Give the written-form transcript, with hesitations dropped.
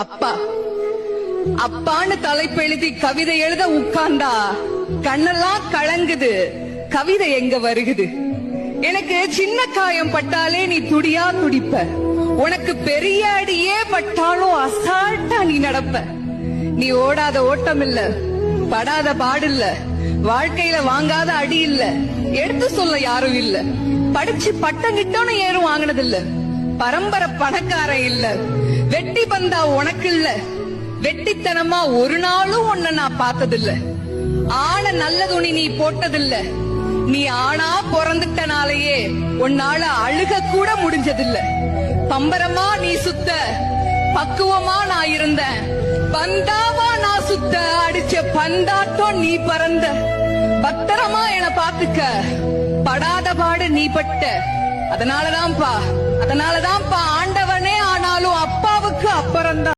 அப்பா அப்பான்னு தலைப்பெழுதி கவிதை எழுத உட்கார்ந்தா கண்ணெல்லாம் கலங்குது. கவிதை எங்க வருகுது? எனக்கு சின்ன காயம் பட்டாலே நீ துடியா துடிப்ப. உனக்கு பெரிய அடியே பட்டாலும் அசால்ட்டா நீ நடப்ப. நீ ஓடாத ஓட்டம் இல்ல, படாத பாடு இல்ல, வாழ்க்கையில வாங்காத அடி இல்ல, எடுத்து சொல்ல யாரும் இல்ல. படிச்சு பட்டம் கிட்டோன்னு ஏறும் வாங்கினது இல்ல. பரம்பரை பணக்காரன் இல்ல. வெட்டி பந்தா உனக்கு இல்ல. வெட்டித்தனமா ஒரு நாளும் உன்னை நான் பார்த்ததில்ல. ஆன நல்ல துணி நீ போட்டதில்ல. நீ ஆனா பிறந்துட்டனாலேயே உன்னால அழுக கூட முடிஞ்சதில்ல. பம்பரமா நீ சுத்த, பக்குவமா நான் இருந்தேன். பந்தாவா நான் சுத்த, அடிச்ச பந்தாட்டம் நீ பறந்த. பத்திரமா என பாத்துக்க, படாத பாடு நீ பட்ட. அதனாலதான்ப்பா ஆண்டவனே ஆனாலும் அப்பாவுக்கு அப்புறம்தான்.